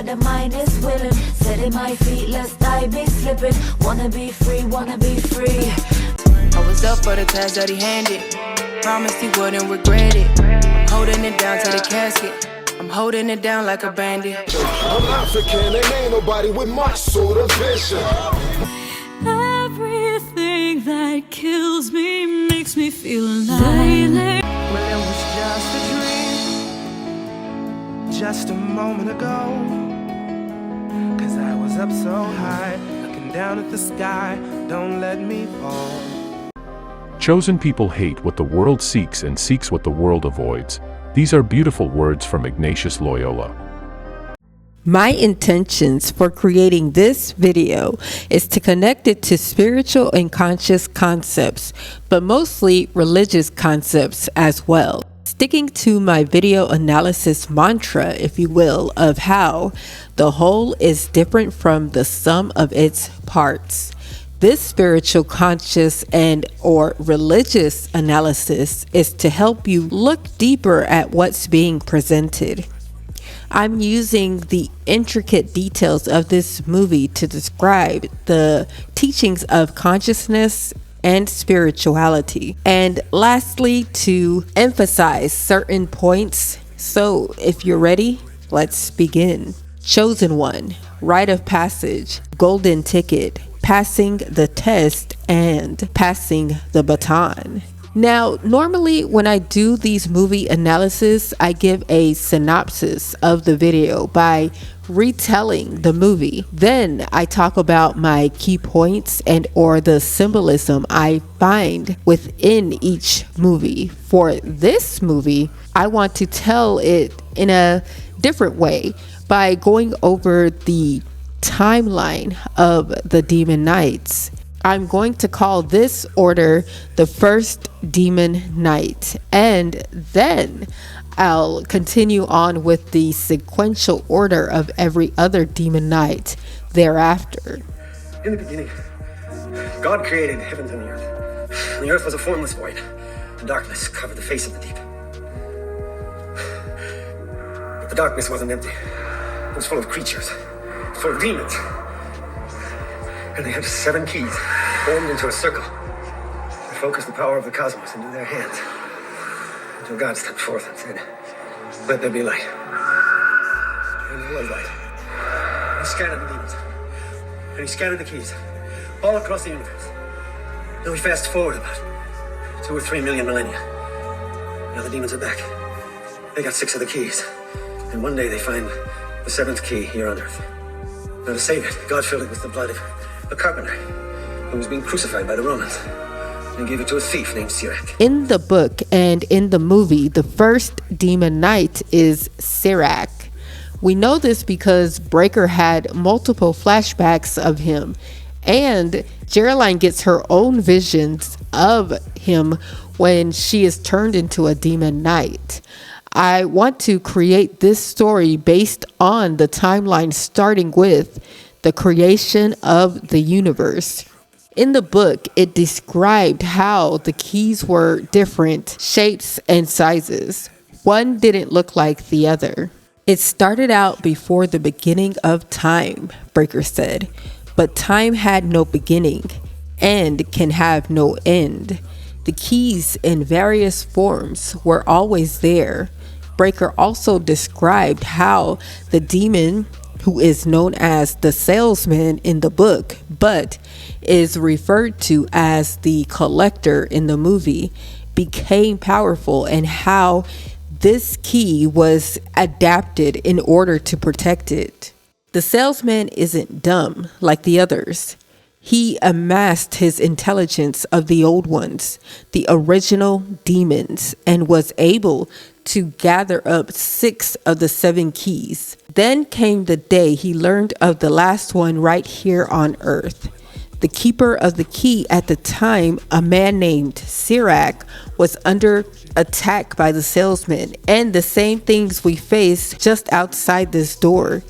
but the mind is willing. Setting my feet, lest I be slipping. Wanna be free, wanna be free. I was up for the task that he handed. Promised he wouldn't regret it. I'm holding it down to the casket. I'm holding it down like a bandit. I'm African, and ain't nobody with my sort of vision. Everything that kills me makes me feel alive. Well, it was just a dream, just a moment ago. 'Cause I was up so high, looking down at the sky. Don't let me fall. Chosen people hate what the world seeks and seeks what the world avoids. These are beautiful words from Ignatius Loyola. My intentions for creating this video is to connect it to spiritual and conscious concepts, but mostly religious concepts as well. Sticking to my video analysis mantra, if you will, of how the whole is different from the sum of its parts. This spiritual, conscious, and or religious analysis is to help you look deeper at what's being presented. I'm using the intricate details of this movie to describe the teachings of consciousness and spirituality. And lastly, to emphasize certain points. So if you're ready, let's begin. Chosen one, rite of passage, golden ticket, passing the test, and passing the baton. Now, normally when I do these movie analysis, I give a synopsis of the video by retelling the movie. Then I talk about my key points and or the symbolism I find within each movie. For this movie, I want to tell it in a different way by going over the timeline of the demon knights. I'm going to call this order the first demon knight, and then I'll continue on with the sequential order of every other demon knight thereafter. In the beginning, God created the heavens and the earth. And the earth was a formless void, and darkness covered the face of the deep. But the darkness wasn't empty. It was full of creatures, full of demons. And they had 7 keys formed into a circle to focus the power of the cosmos into their hands. Until God stepped forth and said, "Let there be light." And there was light. He scattered the demons. And he scattered the keys all across the universe. Now we fast forward about 2 or 3 million millennia. Now the demons are back. They got 6 of the keys. And one day they find the 7th key here on Earth. Now to save it, God filled it with the blood of a carpenter who was being crucified by the Romans, and gave it to a thief named Sirach. In the book and in the movie, the first demon knight is Sirach. We know this because Breaker had multiple flashbacks of him, and Jeryline gets her own visions of him when she is turned into a demon knight. I want to create this story based on the timeline starting with the creation of the universe. In the book, it described how the keys were different shapes and sizes. One didn't look like the other. It started out before the beginning of time, Breaker said, but time had no beginning and can have no end. The keys in various forms were always there. Breaker also described how the demon, who is known as the salesman in the book, but is referred to as the collector in the movie, became powerful, and how this key was adapted in order to protect it. The salesman isn't dumb like the others. He amassed his intelligence of the old ones, the original demons, and was able to gather up 6 of the 7 keys. Then came the day he learned of the last one right here on Earth. The keeper of the key at the time, a man named Sirach, was under attack by the salesman, and the same things we face just outside this door.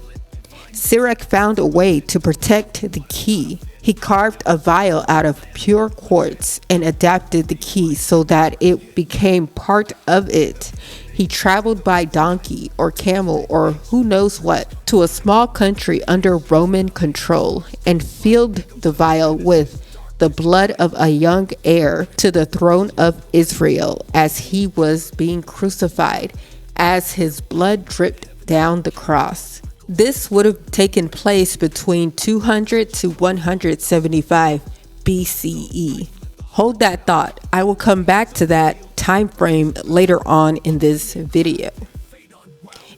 Sirach found a way to protect the key. He carved a vial out of pure quartz and adapted the key so that it became part of it. He traveled by donkey or camel or who knows what to a small country under Roman control and filled the vial with the blood of a young heir to the throne of Israel as he was being crucified, as his blood dripped down the cross. This would have taken place between 200 to 175 BCE. Hold that thought. I will come back to that time frame later on in this video.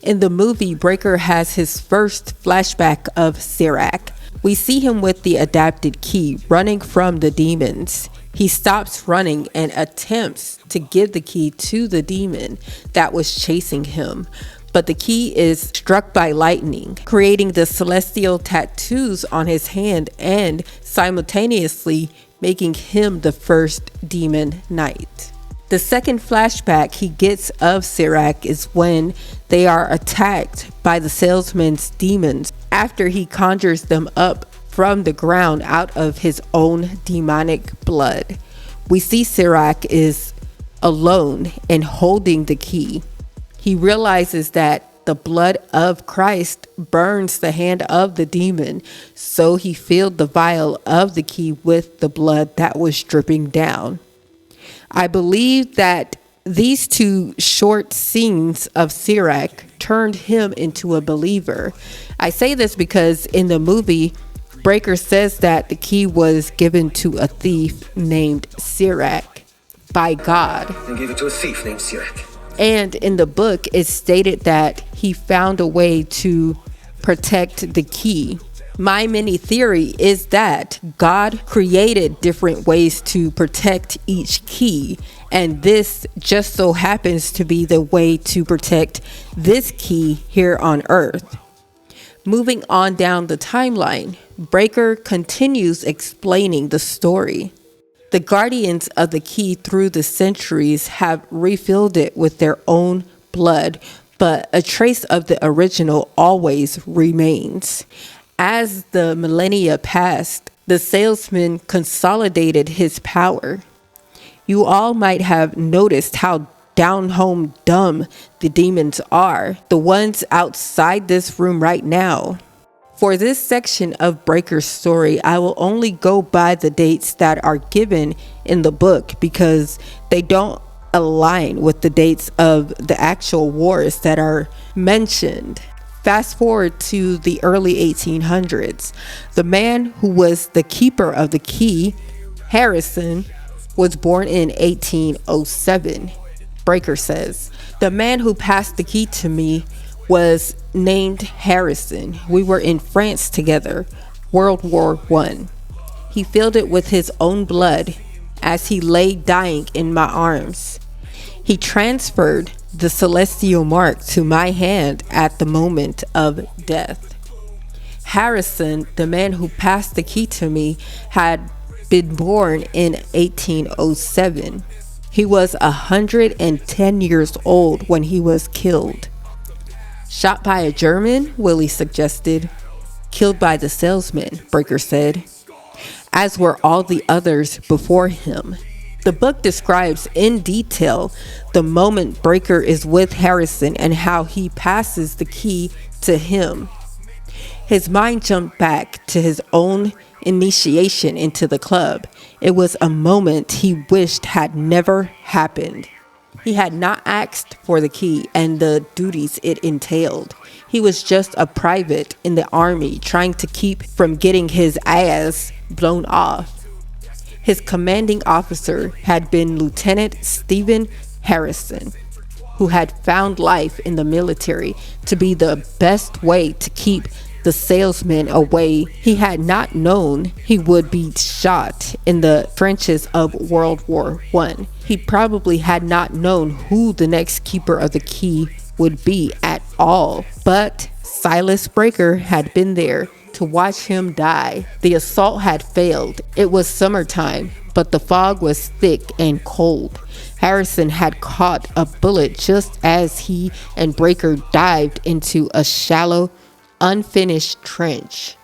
In the movie, Breaker has his first flashback of Sirach. We see him with the adapted key running from the demons. He stops running and attempts to give the key to the demon that was chasing him. But the key is struck by lightning, creating the celestial tattoos on his hand and simultaneously making him the first demon knight. The second flashback he gets of Sirach is when they are attacked by the salesman's demons after he conjures them up from the ground out of his own demonic blood. We see Sirach is alone and holding the key. He realizes that the blood of Christ burns the hand of the demon, so he filled the vial of the key with the blood that was dripping down. I believe that these two short scenes of Sirach turned him into a believer. I say this because in the movie, Breaker says that the key was given to a thief named Sirach by God. And gave it to a thief named Sirach. And in the book, it's stated that he found a way to protect the key. My mini theory is that God created different ways to protect each key, and this just so happens to be the way to protect this key here on Earth. Moving on down the timeline, Breaker continues explaining the story. The guardians of the key through the centuries have refilled it with their own blood, but a trace of the original always remains. As the millennia passed, the salesman consolidated his power. You all might have noticed how down-home dumb the demons are, the ones outside this room right now. For this section of Breaker's story, I will only go by the dates that are given in the book because they don't align with the dates of the actual wars that are mentioned. Fast forward to the early 1800s. The man who was the keeper of the key, Harrison, was born in 1807. Breaker says, the man who passed the key to me was named Harrison. We were in France together, World War I. He filled it with his own blood as he lay dying in my arms. He transferred the celestial mark to my hand at the moment of death. Harrison, the man who passed the key to me, had been born in 1807. He was 110 years old when he was killed. Shot by a German, Willie suggested. Killed by the salesman, Breaker said, as were all the others before him. The book describes in detail the moment Breaker is with Harrison and how he passes the key to him. His mind jumped back to his own initiation into the club. It was a moment he wished had never happened. He had not asked for the key and the duties it entailed. He was just a private in the army trying to keep from getting his ass blown off. His commanding officer had been Lieutenant Stephen Harrison, who had found life in the military to be the best way to keep the salesman away. He had not known he would be shot in the trenches of World War I. He probably had not known who the next keeper of the key would be at all. But Silas Breaker had been there to watch him die. The assault had failed. It was summertime, but the fog was thick and cold. Harrison had caught a bullet just as he and Breaker dived into a shallow, unfinished trench.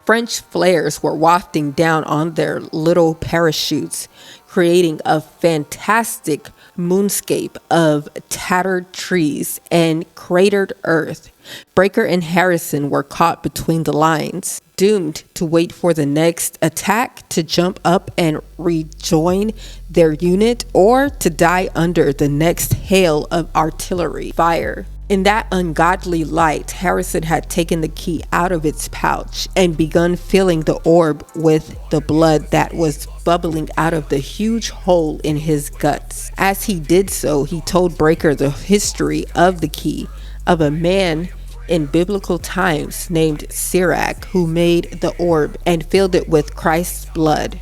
French flares were wafting down on their little parachutes, creating a fantastic moonscape of tattered trees and cratered earth. Breaker and Harrison were caught between the lines, doomed to wait for the next attack to jump up and rejoin their unit, or to die under the next hail of artillery fire. In that ungodly light, Harrison had taken the key out of its pouch and begun filling the orb with the blood that was bubbling out of the huge hole in his guts. As he did so, he told Breaker the history of the key, of a man in biblical times named Sirach, who made the orb and filled it with Christ's blood.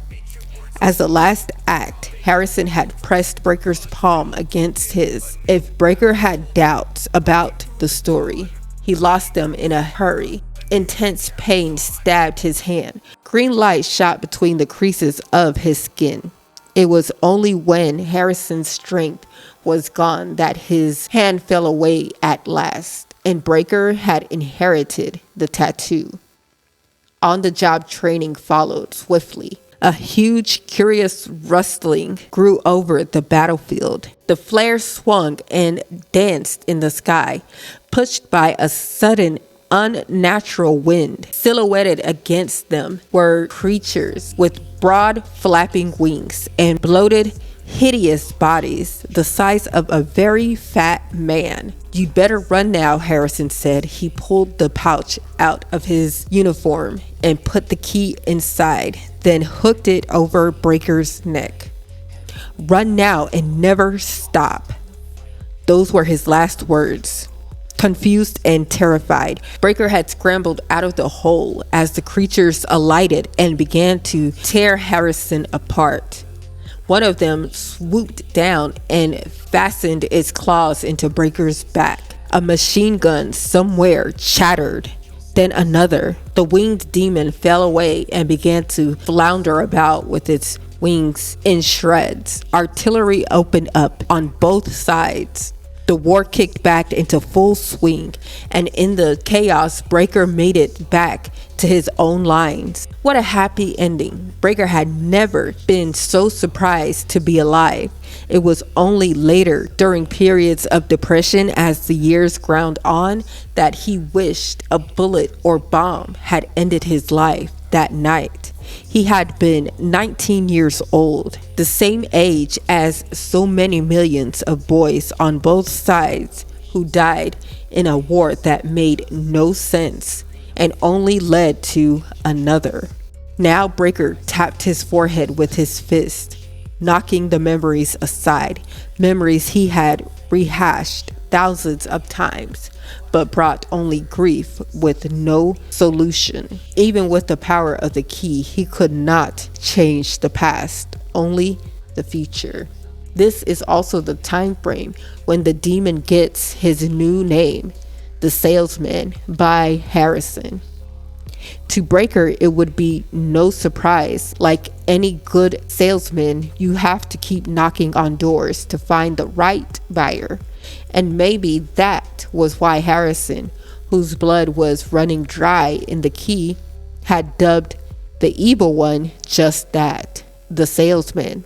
As a last act, Harrison had pressed Breaker's palm against his. If Breaker had doubts about the story, he lost them in a hurry. Intense pain stabbed his hand. Green light shot between the creases of his skin. It was only when Harrison's strength was gone that his hand fell away at last, and Breaker had inherited the tattoo. On-the-job training followed swiftly. A huge, curious rustling grew over the battlefield. The flare swung and danced in the sky, pushed by a sudden, unnatural wind. Silhouetted against them were creatures with broad, flapping wings and bloated, hideous bodies the size of a very fat man. "You'd better run now," Harrison said. He pulled the pouch out of his uniform and put the key inside, then hooked it over Breaker's neck. "Run now and never stop." Those were his last words. Confused and terrified, Breaker had scrambled out of the hole as the creatures alighted and began to tear Harrison apart. One of them swooped down and fastened its claws into Breaker's back. A machine gun somewhere chattered. Then another. The winged demon fell away and began to flounder about with its wings in shreds. Artillery opened up on both sides. The war kicked back into full swing, and in the chaos, Breaker made it back to his own lines. What a happy ending. Breaker had never been so surprised to be alive. It was only later, during periods of depression as the years ground on, that he wished a bullet or bomb had ended his life that night. He had been 19 years old, the same age as so many millions of boys on both sides who died in a war that made no sense and only led to another. Now Breaker tapped his forehead with his fist, knocking the memories aside, memories he had rehashed thousands of times, but brought only grief with no solution. Even with the power of the key, he could not change the past, only the future. This is also the time frame when the demon gets his new name, The Salesman, by Harrison. To Breaker, it would be no surprise. Like any good salesman, you have to keep knocking on doors to find the right buyer. And maybe that was why Harrison, whose blood was running dry in the key, had dubbed the evil one just that, the salesman.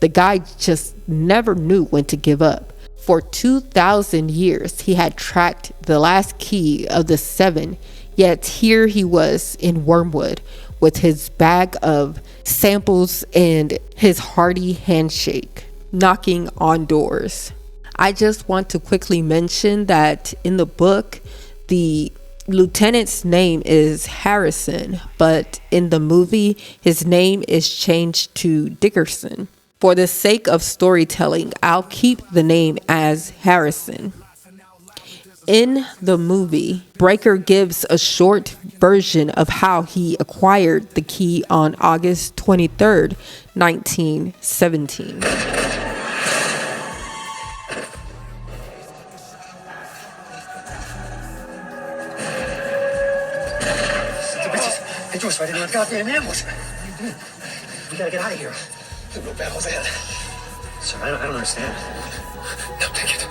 The guy just never knew when to give up. For 2,000 years, he had tracked the last key of the 7, yet here he was in Wormwood with his bag of samples and his hearty handshake, knocking on doors. I just want to quickly mention that in the book, the lieutenant's name is Harrison, but in the movie, his name is changed to Dickerson. For the sake of storytelling, I'll keep the name as Harrison. In the movie, Breaker gives a short version of how he acquired the key on August 23rd, 1917. They drew us right into a goddamn ambush. We gotta get out of here. There's no battles ahead. Sir, I don't understand. No, take it.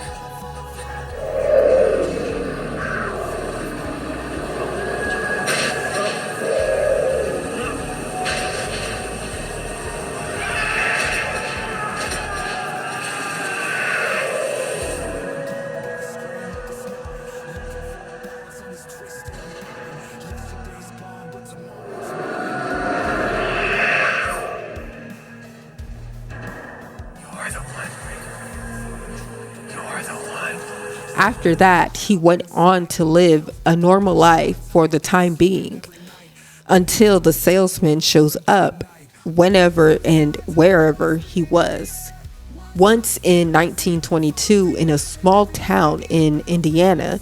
After that, he went on to live a normal life for the time being until the salesman shows up whenever and wherever he was. Once in 1922, in a small town in Indiana,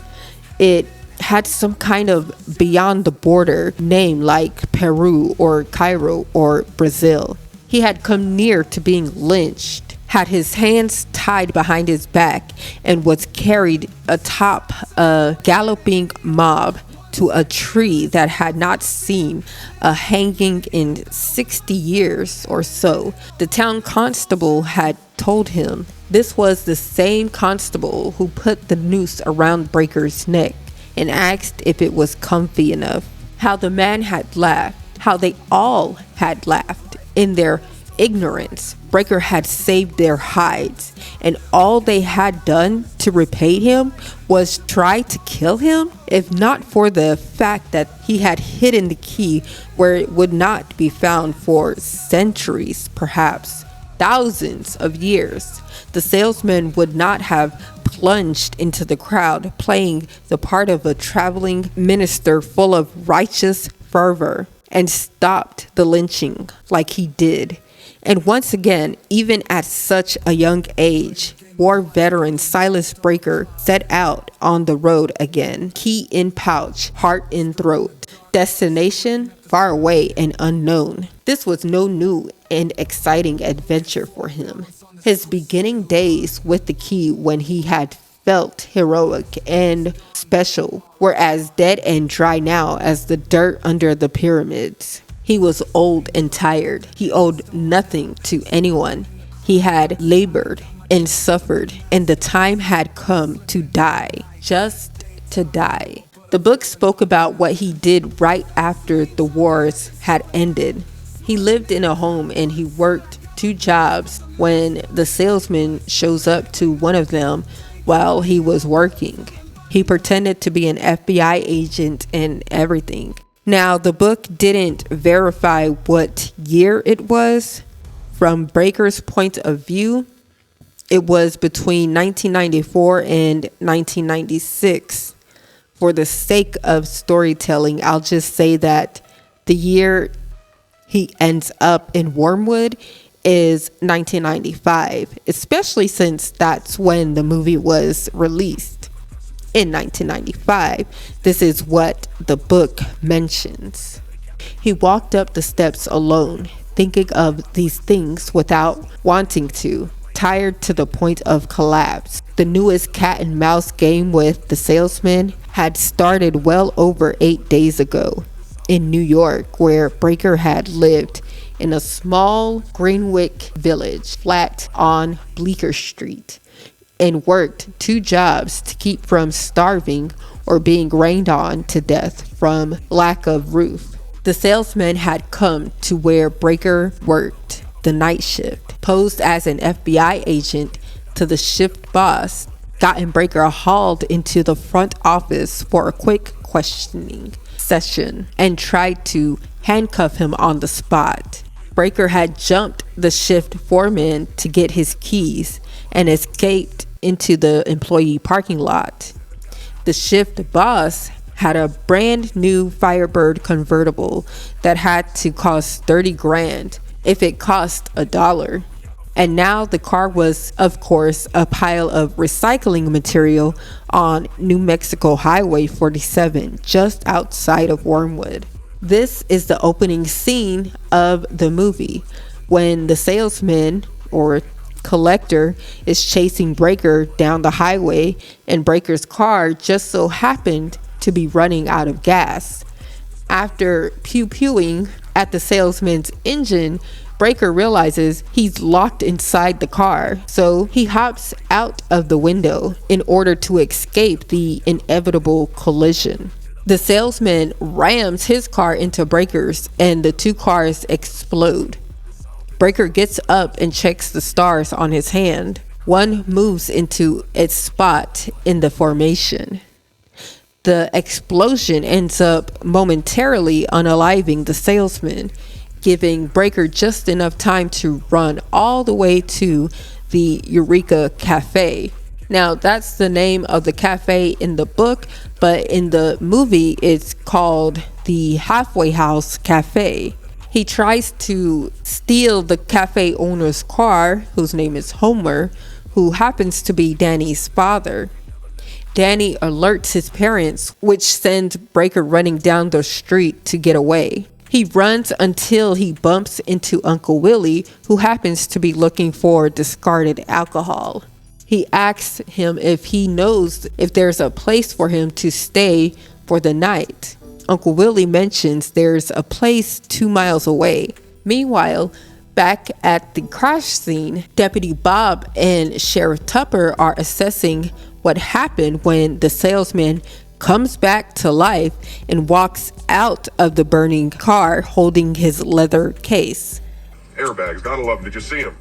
it had some kind of beyond the border name like Peru or Cairo or Brazil. He had come near to being lynched, had his hands tied behind his back, and was carried atop a galloping mob to a tree that had not seen a hanging in 60 years or so. The town constable had told him this was the same constable who put the noose around Breaker's neck and asked if it was comfy enough. How the man had laughed, how they all had laughed in their ignorance. Breaker had saved their hides, and all they had done to repay him was try to kill him. If not for the fact that he had hidden the key where it would not be found for centuries, perhaps thousands of years, the salesman would not have plunged into the crowd playing the part of a traveling minister full of righteous fervor and stopped the lynching like he did. And once again, even at such a young age, war veteran Silas Breaker set out on the road again, key in pouch, heart in throat, destination far away and unknown. This was no new and exciting adventure for him. His beginning days with the key, when he had felt heroic and special, were as dead and dry now as the dirt under the pyramids. He was old and tired. He owed nothing to anyone. He had labored and suffered, and the time had come to die, just to die. The book spoke about what he did right after the wars had ended. He lived in a home and he worked 2 jobs when the salesman shows up to one of them while he was working. He pretended to be an FBI agent and everything. Now, the book didn't verify what year it was. From Breaker's point of view, it was between 1994 and 1996. For the sake of storytelling, I'll just say that the year he ends up in Wormwood is 1995, especially since that's when the movie was released. In 1995, this is what the book mentions. He walked up the steps alone, thinking of these things without wanting to, tired to the point of collapse. The newest cat and mouse game with the salesman had started well over 8 days ago in New York, where Breaker had lived in a small Greenwich village flat on Bleecker Street, and worked 2 jobs to keep from starving or being rained on to death from lack of roof. The salesman had come to where Breaker worked the night shift, posed as an FBI agent to the shift boss, gotten Breaker hauled into the front office for a quick questioning session, and tried to handcuff him on the spot. Breaker had jumped the shift foreman to get his keys and escaped into the employee parking lot. The shift boss had a brand new Firebird convertible that had to cost 30 grand if it cost $1. And now the car was, of course, a pile of recycling material on New Mexico Highway 47, just outside of Wormwood. This is the opening scene of the movie, when the salesman or collector is chasing Breaker down the highway, and Breaker's car just so happened to be running out of gas. After pew-pewing at the salesman's engine, Breaker realizes he's locked inside the car, so he hops out of the window in order to escape the inevitable collision. The salesman rams his car into Breaker's, and the 2 cars explode. Breaker gets up and checks the stars on his hand. One moves into its spot in the formation. The explosion ends up momentarily unaliving the salesman, giving Breaker just enough time to run all the way to the Eureka Cafe. Now, that's the name of the cafe in the book, but in the movie, it's called the Halfway House Cafe. He tries to steal the cafe owner's car, whose name is Homer, who happens to be Danny's father. Danny alerts his parents, which sends Breaker running down the street to get away. He runs until he bumps into Uncle Willie, who happens to be looking for discarded alcohol. He asks him if he knows if there's a place for him to stay for the night. Uncle Willie mentions there's a place 2 miles away. Meanwhile, back at the crash scene, Deputy Bob and Sheriff Tupper are assessing what happened when the salesman comes back to life and walks out of the burning car holding his leather case. Airbags, gotta love them. Did you see him?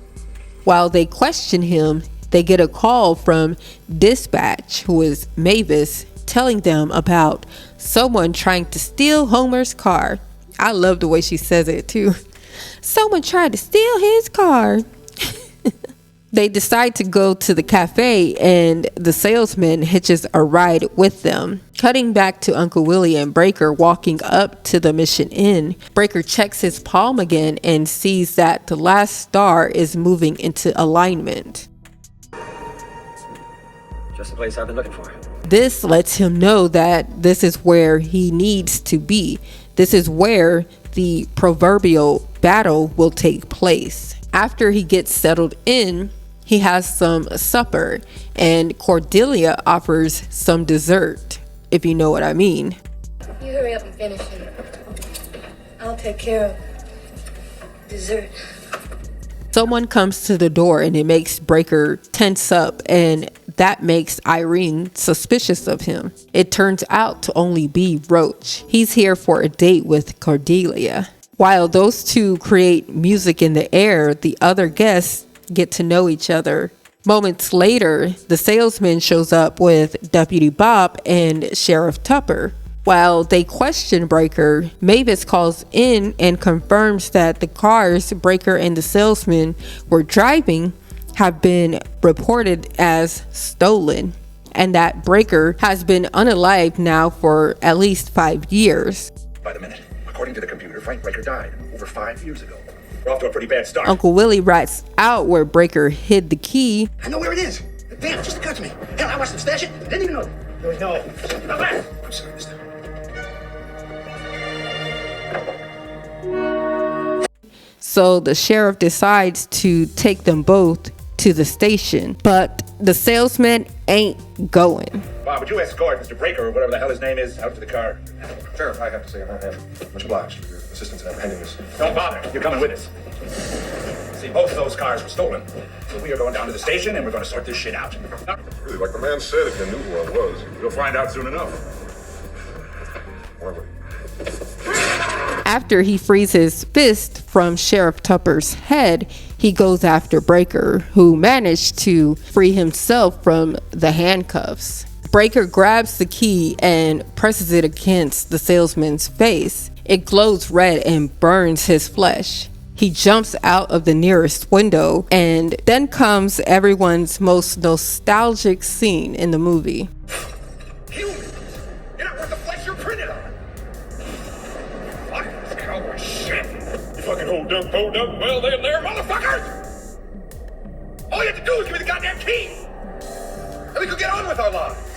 While they question him, they get a call from dispatch, who is Mavis, telling them about someone trying to steal Homer's car. I love the way she says it too. Someone tried to steal his car. They decide to go to the cafe, and the salesman hitches a ride with them. Cutting back to Uncle Willie and Breaker walking up to the Mission Inn, Breaker checks his palm again and sees that the last star is moving into alignment. Just the place I've been looking for. This lets him know that this is where he needs to be. This is where the proverbial battle will take place. After he gets settled in, he has some supper, and Cordelia offers some dessert, if you know what I mean. You hurry up and finish it. I'll take care of dessert. Someone comes to the door and it makes Breaker tense up, and that makes Irene suspicious of him. It turns out to only be Roach. He's here for a date with Cordelia. While those two create music in the air, the other guests get to know each other. Moments later, the salesman shows up with Deputy Bob and Sheriff Tupper. While they question Breaker, Mavis calls in and confirms that the cars Breaker and the salesman were driving have been reported as stolen, and that Breaker has been unalive now for at least 5 years. By the minute. According to the computer, Frank Breaker died over 5 years ago. We're off to a pretty bad start. Uncle Willie rats out where Breaker hid the key. I know where it is. Damn, it just occurred to me. Hell, I watched him stash it. Didn't even know. There was no. I'm sorry, mister. So the sheriff decides to take them both to the station, but the salesman ain't going. Bob, would you escort Mr. Breaker, or whatever the hell his name is, out to the car? Sheriff, I have to say I am much obliged for your assistance in apprehending this. Don't bother. You're coming with us. See, both of those cars were stolen. So we are going down to the station, and we're going to sort this shit out. Really, like the man said, if you knew who I was. You'll find out soon enough. Whatever. After he frees his fist from Sheriff Tupper's head, he goes after Breaker, who managed to free himself from the handcuffs. Breaker grabs the key and presses it against the salesman's face. It glows red and burns his flesh. He jumps out of the nearest window, and then comes everyone's most nostalgic scene in the movie. Humans! You're not worth the flesh you're printed on! Fuck this cowboy shit! You fucking hold up, well there, motherfuckers! All you have to do is give me the goddamn key! And we could get on with our lives!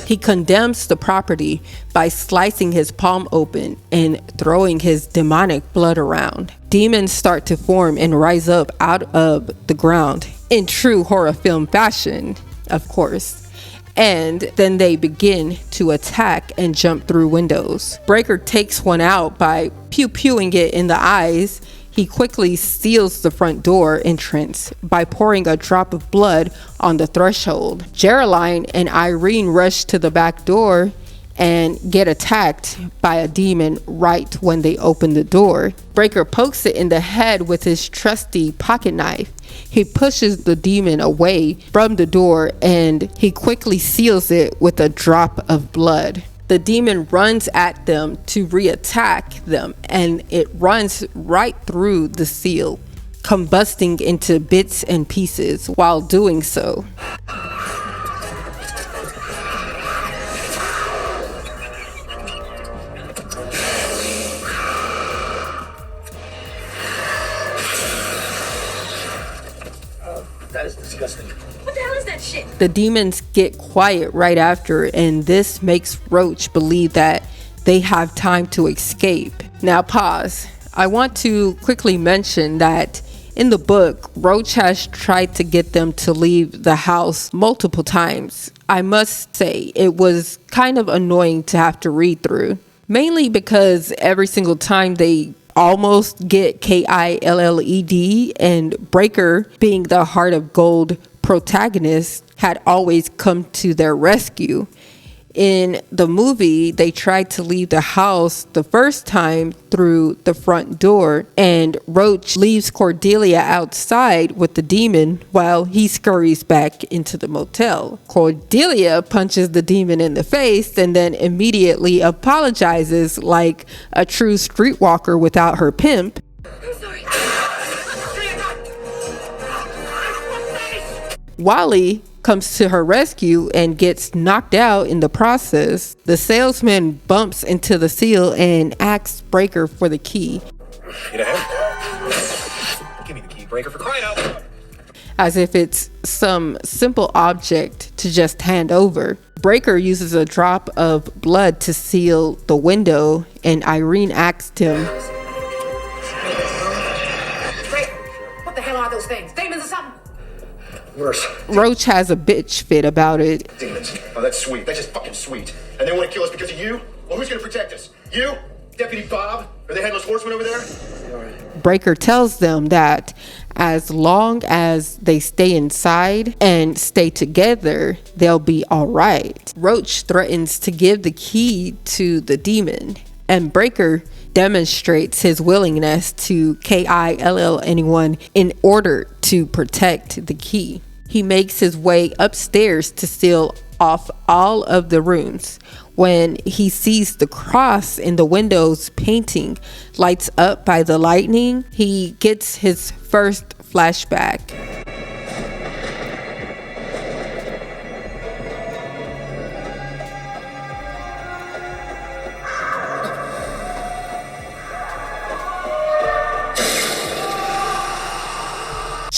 He condemns the property by slicing his palm open and throwing his demonic blood around. Demons start to form and rise up out of the ground in true horror film fashion, of course. And then they begin to attack and jump through windows. Breaker takes one out by pew-pewing it in the eyes. He quickly seals the front door entrance by pouring a drop of blood on the threshold. Jeryline and Irene rush to the back door and get attacked by a demon right when they open the door. Breaker pokes it in the head with his trusty pocket knife. He pushes the demon away from the door, and he quickly seals it with a drop of blood. The demon runs at them to re-attack them, and it runs right through the seal, combusting into bits and pieces while doing so. The demons get quiet right after, and this makes Roach believe that they have time to escape. Now pause. I want to quickly mention that in the book, Roach has tried to get them to leave the house multiple times. I must say, it was kind of annoying to have to read through. Mainly because every single time they almost get killed, and Breaker, being the Heart of Gold protagonist, had always come to their rescue. In the movie, they tried to leave the house the first time through the front door, and Roach leaves Cordelia outside with the demon while he scurries back into the motel. Cordelia punches the demon in the face and then immediately apologizes like a true streetwalker without her pimp. I'm sorry. Wally comes to her rescue and gets knocked out in the process. The salesman bumps into the seal and asks Breaker for the key. Get ahead. Give me the key, Breaker, for crying out loud. As if it's some simple object to just hand over. Breaker uses a drop of blood to seal the window, and Irene asked him, What the hell are those things? Demons or something? Worse. Roach has a bitch fit about it. Demons. Oh, that's sweet. That's just fucking sweet. And they want to kill us because of you? Well, who's gonna protect us? You? Deputy Bob? Or the Headless Horseman over there? Breaker tells them that as long as they stay inside and stay together, they'll be all right. Roach threatens to give the key to the demon, and Breaker demonstrates his willingness to kill anyone in order to protect the key. He makes his way upstairs to seal off all of the rooms. When he sees the cross in the windows painting lights up by the lightning, he gets his first flashback.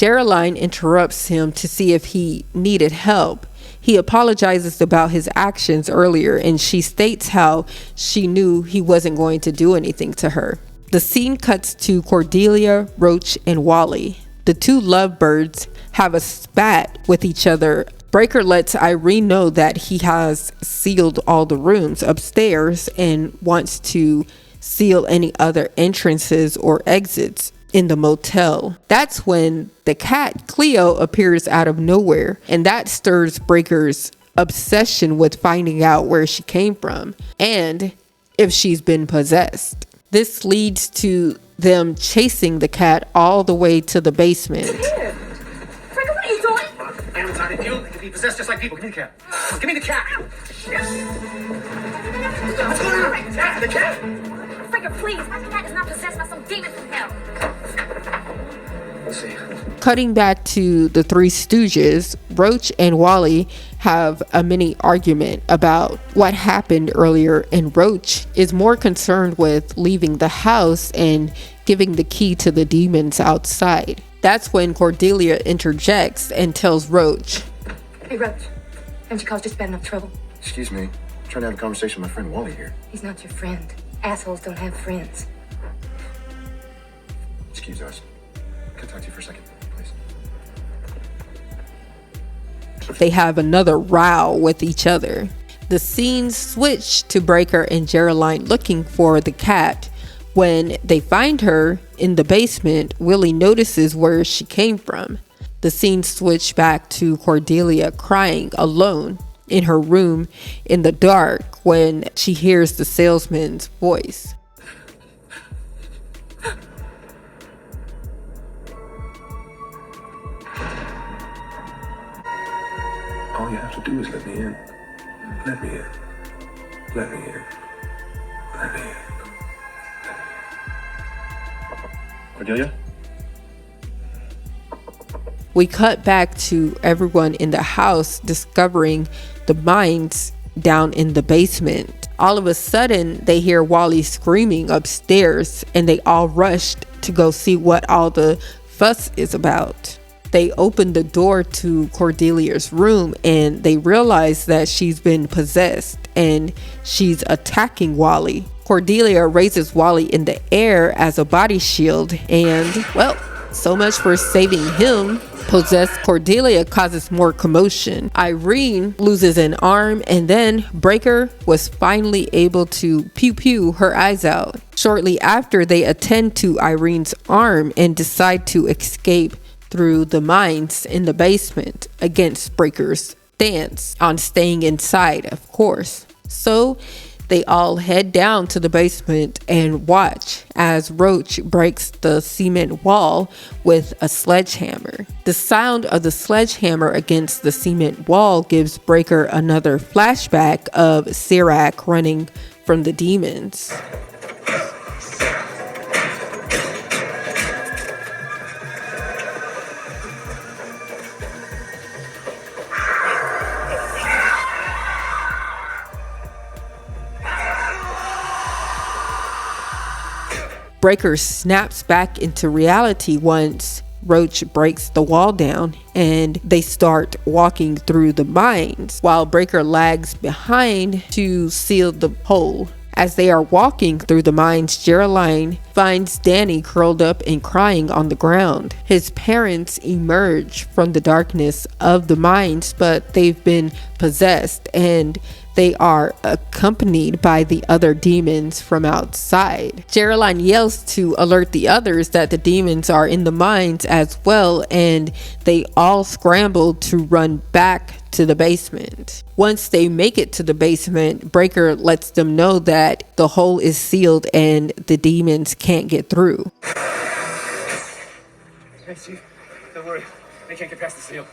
Jeryline interrupts him to see if he needed help. He apologizes about his actions earlier, and she states how she knew he wasn't going to do anything to her. The scene cuts to Cordelia, Roach, and Wally. The two lovebirds have a spat with each other. Breaker lets Irene know that he has sealed all the rooms upstairs and wants to seal any other entrances or exits in the motel. That's when the cat Cleo appears out of nowhere, and that stirs Breaker's obsession with finding out where she came from and if she's been possessed. This leads to them chasing the cat all the way to the basement. Breaker, what are you doing? Animals aren't immune. They can be possessed just like people. Give me the cat. Give me the cat. Yes. What's going on? The cat? Breaker, please. My cat is not possessed by some demon from hell. Let's see. Cutting back to the Three Stooges, Roach and Wally have a mini argument about what happened earlier, and Roach is more concerned with leaving the house and giving the key to the demons outside. That's when Cordelia interjects and tells Roach, Hey, Roach, haven't you caused just bad enough trouble? Excuse me. I'm trying to have a conversation with my friend Wally here. He's not your friend. Assholes don't have friends. Excuse us. Can I talk to you for a second, please? they have another row with each other. The scenes switch to Breaker and Jeryline looking for the cat. When they find her in the basement, Willie notices where she came from. The scene switch back to Cordelia crying alone in her room in the dark when she hears the salesman's voice. All you have to do is let me in. Let me in. Let me in. Let me in. Cordelia? We cut back to everyone in the house discovering the mines down in the basement. All of a sudden, they hear Wally screaming upstairs, and they all rushed to go see what all the fuss is about. They open the door to Cordelia's room and they realize that she's been possessed and she's attacking Wally. Cordelia raises Wally in the air as a body shield and, well, so much for saving him. Possessed Cordelia causes more commotion. Irene loses an arm and then Breaker was finally able to pew her eyes out. Shortly after, they attend to Irene's arm and decide to escape through the mines in the basement against Breaker's stance on staying inside, of course. So they all head down to the basement and watch as Roach breaks the cement wall with a sledgehammer. The sound of the sledgehammer against the cement wall gives Breaker another flashback of Sirac running from the demons. Breaker snaps back into reality once Roach breaks the wall down and they start walking through the mines while Breaker lags behind to seal the hole. As they are walking through the mines, Jeryline finds Danny curled up and crying on the ground. His parents emerge from the darkness of the mines, but they've been possessed and they are accompanied by the other demons from outside. Jeryline yells to alert the others that the demons are in the mines as well, and they all scramble to run back to the basement. Once they make it to the basement, Breaker lets them know that the hole is sealed and the demons can't get through. Hey, Chief, don't worry. They can't get past the seal.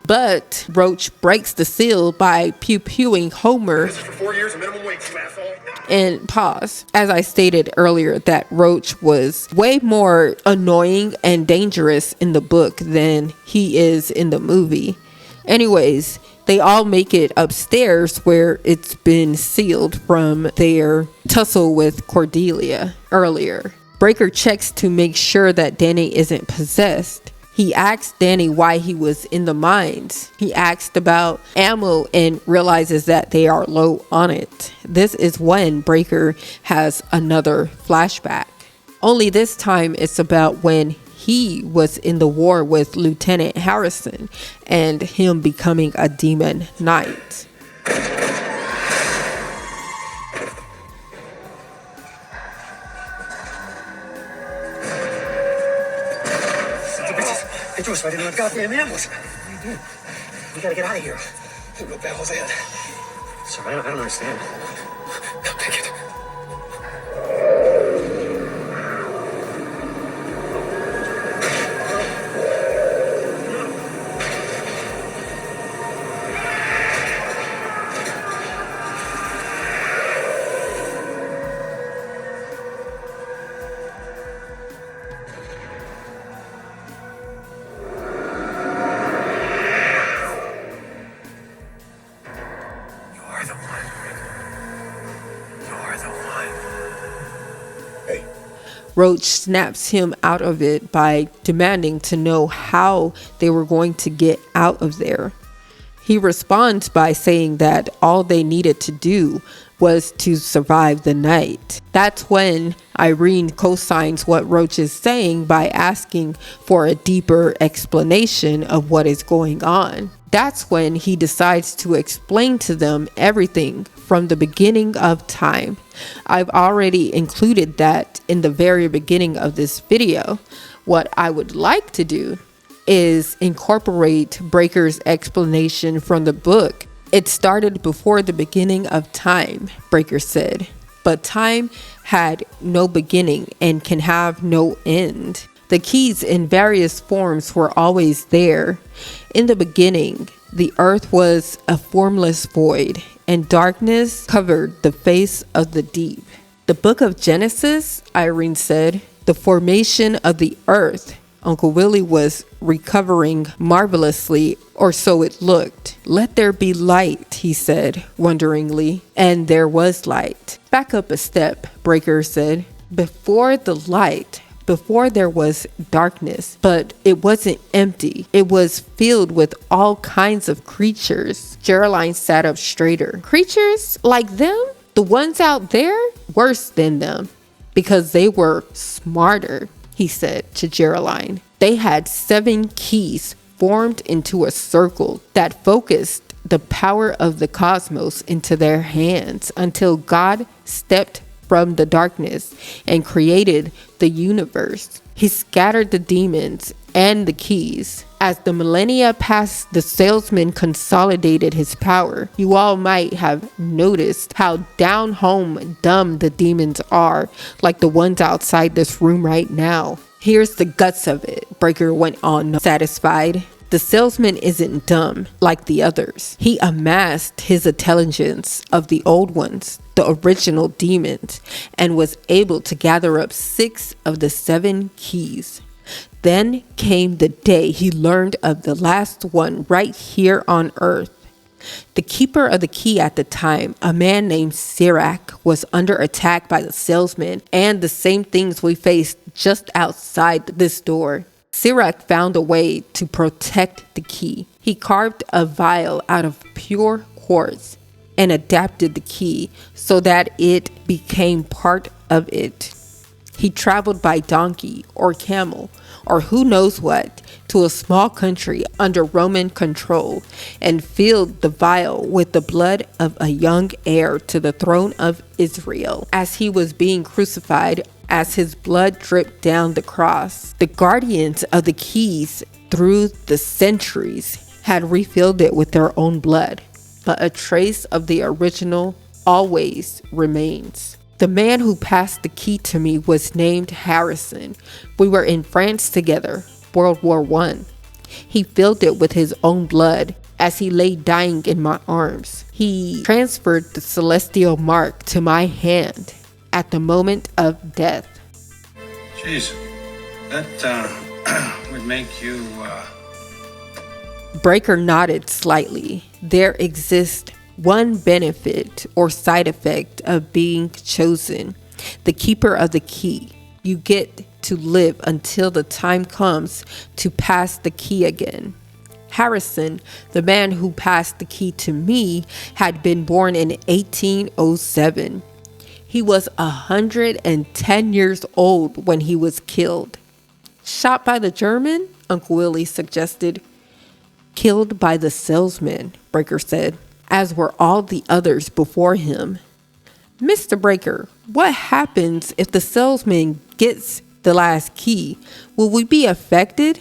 But Roach breaks the seal by pew-pewing Homer. This is for 4 years of minimum wage, you asshole. And pause. As I stated earlier, that Roach was way more annoying and dangerous in the book than he is in the movie. Anyways, they all make it upstairs where it's been sealed from their tussle with Cordelia earlier. Breaker checks to make sure that Danny isn't possessed. He asked Danny why he was in the mines. He asked about ammo and realizes that they are low on it. This is when Breaker has another flashback. Only this time it's about when he was in the war with Lieutenant Harrison and him becoming a demon knight. They threw us right into the goddamn ambush. We gotta get out of here. Who the hell's that? Sir, I don't understand. Come take it. Roach snaps him out of it by demanding to know how they were going to get out of there. He responds by saying that all they needed to do was to survive the night. That's when Irene co-signs what Roach is saying by asking for a deeper explanation of what is going on. That's when he decides to explain to them everything from the beginning of time. I've already included that in the very beginning of this video. What I would like to do is incorporate Breaker's explanation from the book. It started before the beginning of time, Breaker said, but time had no beginning and can have no end. The keys in various forms were always there. In the beginning, the earth was a formless void, and darkness covered the face of the deep. The book of Genesis, Irene said, the formation of the earth. Uncle Willie was recovering marvelously, or so it looked. Let there be light, he said, wonderingly, and there was light. Back up a step, Breaker said. Before the light, Before there was darkness, but it wasn't empty. It was filled with all kinds of creatures. Jeryline sat up straighter. Creatures like them? The ones out there? Worse than them, because they were smarter, he said to Jeryline. They had 7 keys formed into a circle that focused the power of the cosmos into their hands until God stepped from the darkness and created the universe. He scattered the demons and the keys. As the millennia passed, the salesman consolidated his power. You all might have noticed how down home dumb the demons are, like the ones outside this room right now. Here's the guts of it, Breaker went on, satisfied. The salesman isn't dumb like the others. He amassed his intelligence of the old ones, the original demons, and was able to gather up 6 of the 7 keys. Then came the day he learned of the last one right here on Earth. The keeper of the key at the time, a man named Sirac, was under attack by the salesman and the same things we faced just outside this door. Sirac found a way to protect the key. He carved a vial out of pure quartz and adapted the key so that it became part of it. He traveled by donkey or camel or who knows what to a small country under Roman control and filled the vial with the blood of a young heir to the throne of Israel. As he was being crucified, as his blood dripped down the cross, the guardians of the keys through the centuries had refilled it with their own blood, but a trace of the original always remains. The man who passed the key to me was named Harrison. We were in France together, World War I. He filled it with his own blood as he lay dying in my arms. He transferred the celestial mark to my hand at the moment of death. Jeez, that would make you, Breaker nodded slightly. There exists one benefit or side effect of being chosen, the keeper of the key. You get to live until the time comes to pass the key again. Harrison, the man who passed the key to me, had been born in 1807. He was 110 years old when he was killed. Shot by the German? Uncle Willie suggested. Killed by the salesman, Breaker said, as were all the others before him. Mr. Breaker, what happens if the salesman gets the last key? Will we be affected?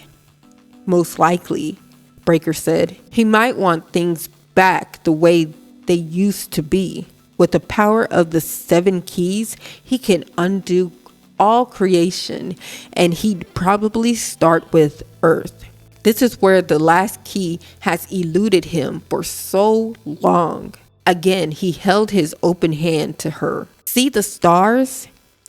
Most likely, Breaker said. He might want things back the way they used to be. With the power of the 7 keys, he can undo all creation, and he'd probably start with Earth. This is where the last key has eluded him for so long. Again, he held his open hand to her. See the stars?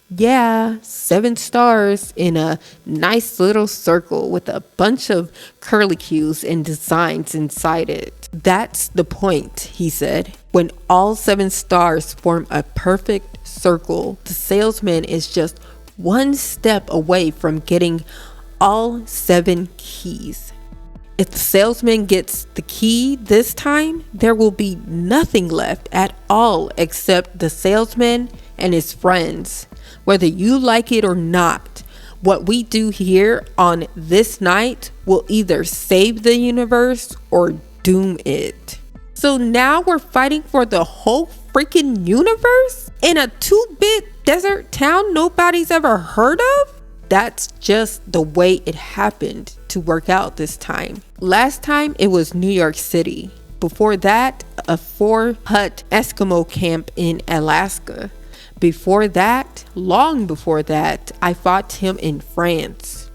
Yeah, 7 stars in a nice little circle with a bunch of curlicues and designs inside it. That's the point, he said. When all 7 stars form a perfect circle, the salesman is just one step away from getting all 7 keys. If the salesman gets the key this time, there will be nothing left at all except the salesman and his friends. Whether you like it or not, what we do here on this night will either save the universe or doom it. So now we're fighting for the whole freaking universe in a 2-bit desert town nobody's ever heard of? That's just the way it happened to work out this time. Last time it was New York City. Before that, a 4-hut Eskimo camp in Alaska. Before that, long before that, I fought him in France.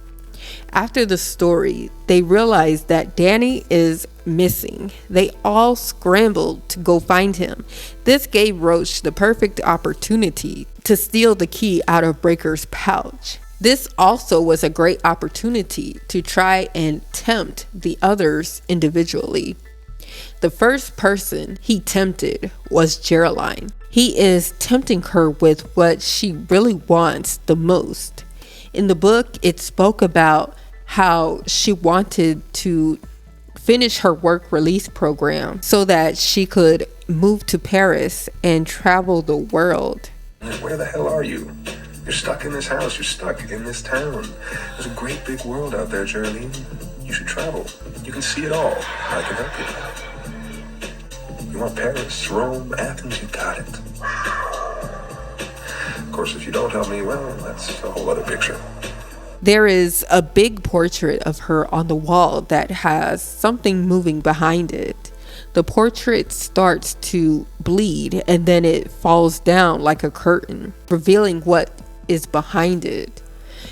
After the story, they realized that Danny is missing. They all scrambled to go find him. This gave Roach the perfect opportunity to steal the key out of Breaker's pouch. This also was a great opportunity to try and tempt the others individually. The first person he tempted was Jeryline. He is tempting her with what she really wants the most. In the book, it spoke about how she wanted to finish her work release program so that she could move to Paris and travel the world. Where the hell are you? You're stuck in this house. You're stuck in this town. There's a great big world out there, Jeryline. You should travel. You can see it all. I can help you. You want Paris, Rome, Athens, you got it. Of course, if you don't help me, well, that's a whole other picture. There is a big portrait of her on the wall that has something moving behind it. The portrait starts to bleed and then it falls down like a curtain, revealing what is behind it.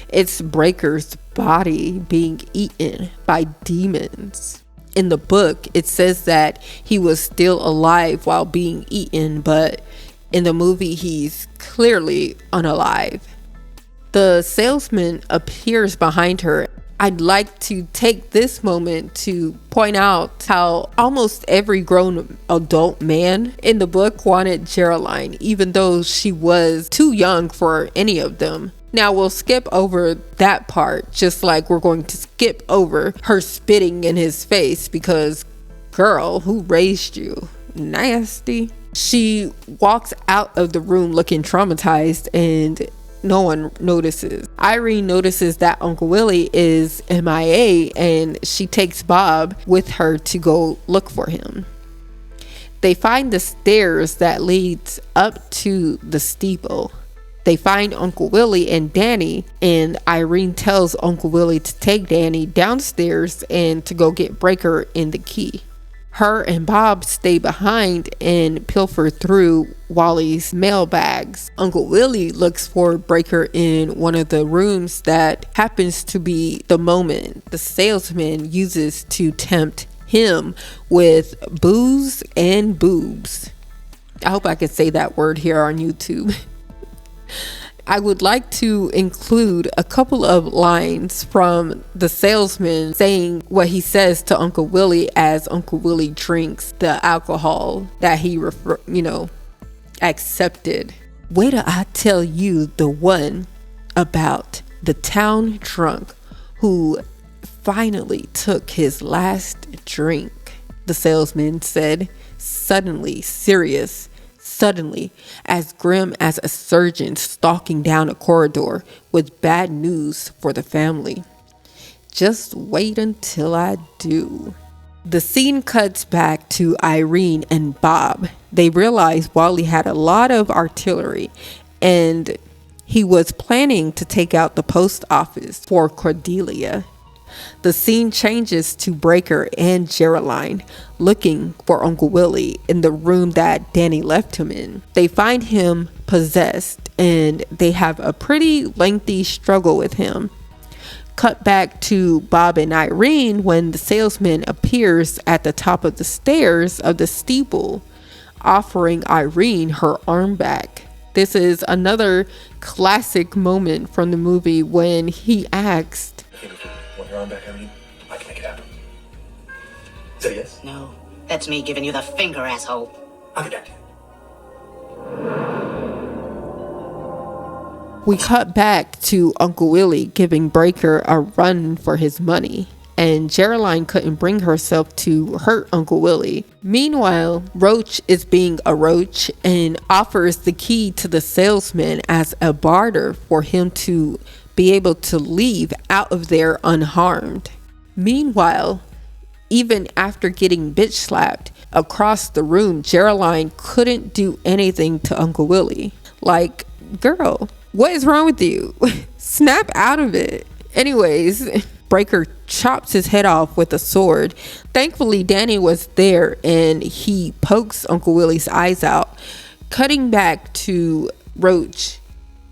It's Breaker's body being eaten by demons. In the book, it says that he was still alive while being eaten, but in the movie, he's clearly unalive. The salesman appears behind her. I'd like to take this moment to point out how almost every grown adult man in the book wanted Jeryline, even though she was too young for any of them. Now we'll skip over that part, just like we're going to skip over her spitting in his face because, girl, who raised you? Nasty. She walks out of the room looking traumatized and no one notices. Irene notices that Uncle Willie is MIA and she takes Bob with her to go look for him. They find the stairs that leads up to the steeple. They find Uncle Willie and Danny, and Irene tells Uncle Willie to take Danny downstairs and to go get Breaker in the key. Her and Bob stay behind and pilfer through Wally's mail bags. Uncle Willie looks for Breaker in one of the rooms that happens to be the moment the salesman uses to tempt him with booze and boobs. I hope I can say that word here on YouTube. I would like to include a couple of lines from the salesman saying what he says to Uncle Willie as Uncle Willie drinks the alcohol that he accepted. Wait till I tell you the one about the town drunk who finally took his last drink, the salesman said, suddenly serious. Suddenly, as grim as a surgeon stalking down a corridor with bad news for the family. Just wait until I do. The scene cuts back to Irene and Bob. They realize Wally had a lot of artillery and he was planning to take out the post office for Cordelia. The scene changes to Breaker and Jeryline looking for Uncle Willie in the room that Danny left him in. They find him possessed and they have a pretty lengthy struggle with him. Cut back to Bob and Irene when the salesman appears at the top of the stairs of the steeple, offering Irene her arm back. This is another classic moment from the movie when he asked, Want your arm back, Irene? I can make it happen. Is that a yes? No, that's me giving you the finger, asshole. I'll be back. We cut back to Uncle Willie giving Breaker a run for his money, and Jeryline couldn't bring herself to hurt Uncle Willie. Meanwhile, Roach is being a roach and offers the key to the salesman as a barter for him to be able to leave out of there unharmed. Meanwhile, even after getting bitch slapped across the room, Jeryline couldn't do anything to Uncle Willie. Like, girl, what is wrong with you? Snap out of it. Anyways, Breaker chops his head off with a sword. Thankfully, Danny was there and he pokes Uncle Willie's eyes out. Cutting back to Roach,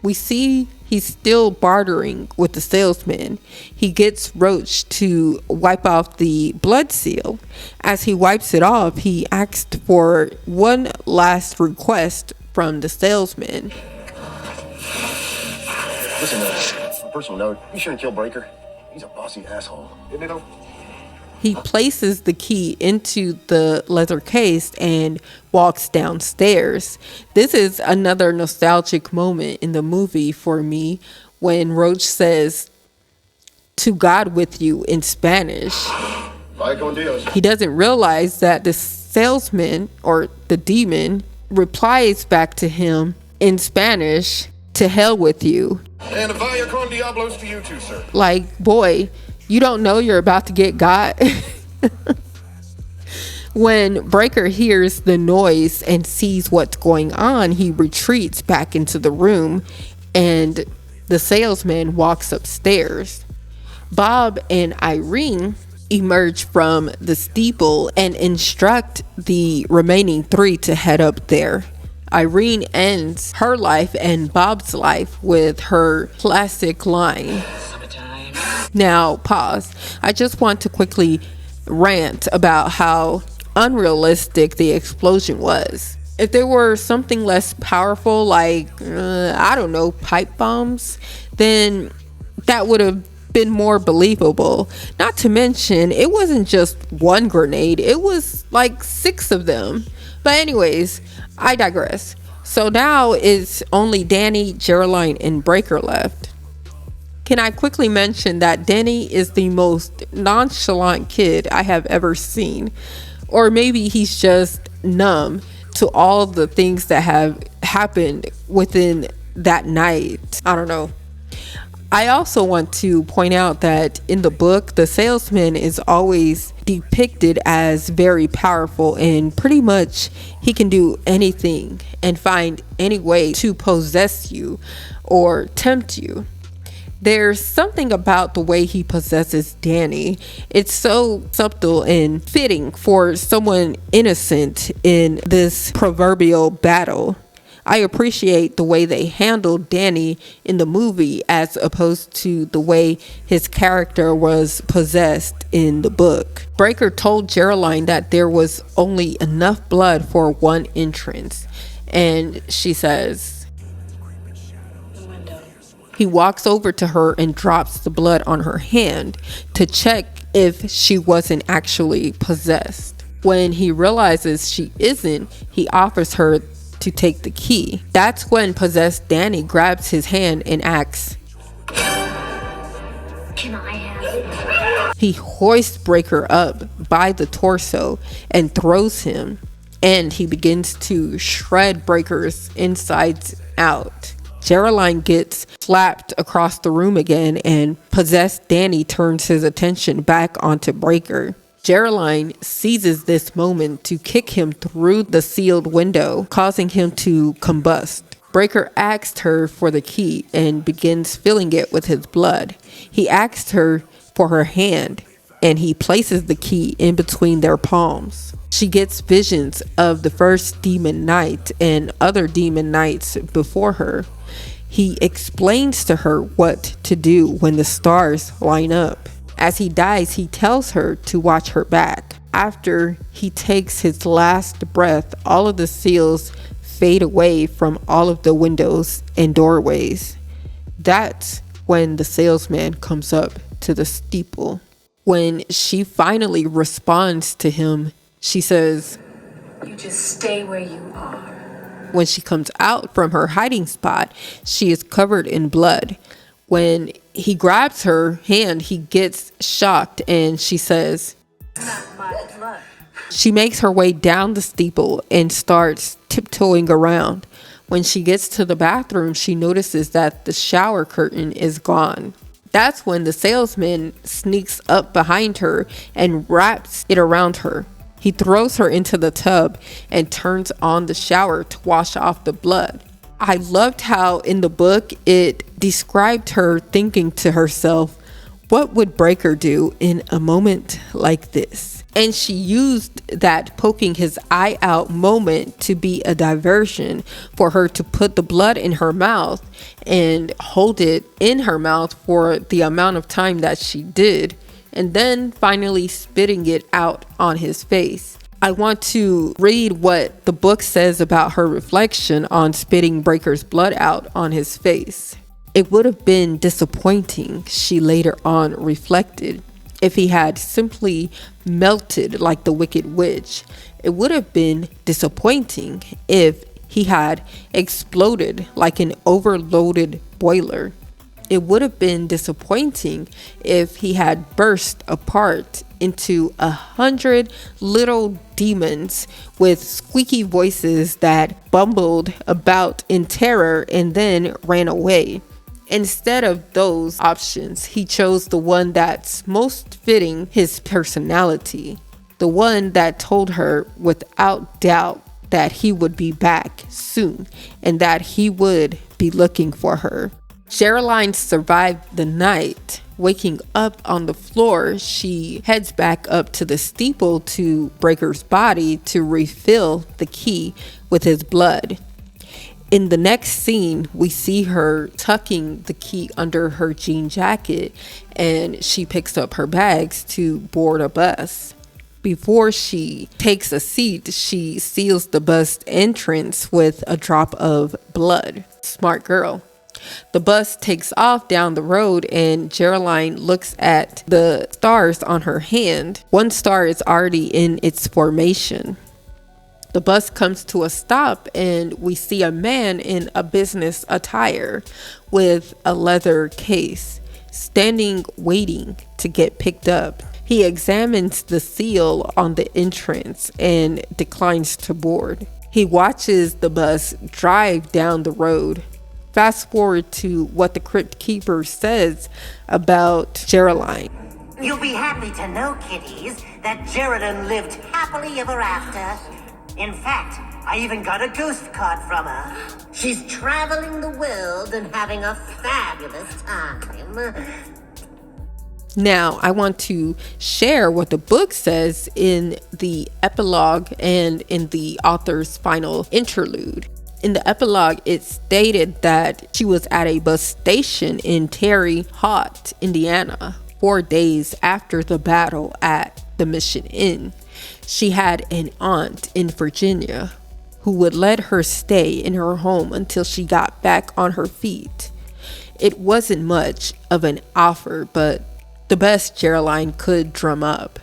we see he's still bartering with the salesman. He gets Roach to wipe off the blood seal. As he wipes it off, he asked for one last request from the salesman. Listen, on a personal note, be sure and kill Breaker. He's a bossy asshole. Isn't he though? He places the key into the leather case and walks downstairs. This is another nostalgic moment in the movie for me when Roach says, "To God with you" in Spanish. He doesn't realize that the salesman, or the demon, replies back to him in Spanish, "To hell with you." And vaya con diablos to you too, sir. Like, boy, you don't know you're about to get got. When Breaker hears the noise and sees what's going on, he retreats back into the room, and the salesman walks upstairs. Bob and Irene emerge from the steeple and instruct the remaining three to head up there. Irene ends her life and Bob's life with her classic line. Now, pause. I just want to quickly rant about how unrealistic the explosion was. If there were something less powerful, like, I don't know, pipe bombs, then that would have been more believable. Not to mention, it wasn't just one grenade, it was like 6 of them. But anyways, I digress. So now it's only Danny, Jeryline, and Breaker left. Can I quickly mention that Danny is the most nonchalant kid I have ever seen? Or maybe he's just numb to all the things that have happened within that night. I don't know. I also want to point out that in the book, the salesman is always depicted as very powerful, and pretty much he can do anything and find any way to possess you or tempt you. There's something about the way he possesses Danny. It's so subtle and fitting for someone innocent in this proverbial battle. I appreciate the way they handled Danny in the movie as opposed to the way his character was possessed in the book. Breaker told Jeryline that there was only enough blood for one entrance, and she says, he walks over to her and drops the blood on her hand to check if she wasn't actually possessed. When he realizes she isn't, he offers her to take the key. That's when possessed Danny grabs his hand and asks, "Can I have it?" He hoists Breaker up by the torso and throws him, and he begins to shred Breaker's insides out. Jeryline gets slapped across the room again, and possessed Danny turns his attention back onto Breaker. Jeryline seizes this moment to kick him through the sealed window, causing him to combust. Breaker asked her for the key and begins filling it with his blood. He asked her for her hand, and he places the key in between their palms. She gets visions of the first demon knight and other demon knights before her. He explains to her what to do when the stars line up. As he dies, he tells her to watch her back. After he takes his last breath, all of the seals fade away from all of the windows and doorways. That's when the salesman comes up to the steeple. When she finally responds to him, she says, "You just stay where you are." When she comes out from her hiding spot, she is covered in blood. When he grabs her hand, he gets shocked, and she says, "Not my blood." She makes her way down the steeple and starts tiptoeing around. When she gets to the bathroom, she notices that the shower curtain is gone. That's when the salesman sneaks up behind her and wraps it around her. He throws her into the tub and turns on the shower to wash off the blood. I loved how in the book it described her thinking to herself, what would Breaker do in a moment like this? And she used that poking his eye out moment to be a diversion for her to put the blood in her mouth and hold it in her mouth for the amount of time that she did, and then finally spitting it out on his face. I want to read what the book says about her reflection on spitting Breaker's blood out on his face. It would have been disappointing, she later on reflected, if he had simply melted like the Wicked Witch. It would have been disappointing if he had exploded like an overloaded boiler. it would have been disappointing if he had burst apart into 100 little demons with squeaky voices that bumbled about in terror and then ran away. Instead of those options, he chose the one that's most fitting his personality, the one that told her without doubt that he would be back soon and that he would be looking for her. Jeryline survived the night. Waking up on the floor, she heads back up to the steeple to Breaker's body to refill the key with his blood. In the next scene, we see her tucking the key under her jean jacket, and she picks up her bags to board a bus. Before she takes a seat, she seals the bus entrance with a drop of blood. Smart girl. The bus takes off down the road, and Jeryline looks at the stars on her hand. One star is already in its formation. The bus comes to a stop, and we see a man in a business attire with a leather case, standing waiting to get picked up. He examines the seal on the entrance and declines to board. He watches the bus drive down the road. Fast forward to what the crypt keeper says about Jeryline. You'll be happy to know, kiddies, that Jeryline lived happily ever after. In fact, I even got a ghost card from her. She's traveling the world and having a fabulous time. Now, I want to share what the book says in the epilogue and in the author's final interlude. In the epilogue, it stated that she was at a bus station in Terre Haute, Indiana, 4 days after the battle at the Mission Inn. She had an aunt in Virginia who would let her stay in her home until she got back on her feet. It wasn't much of an offer, but the best Jeryline could drum up.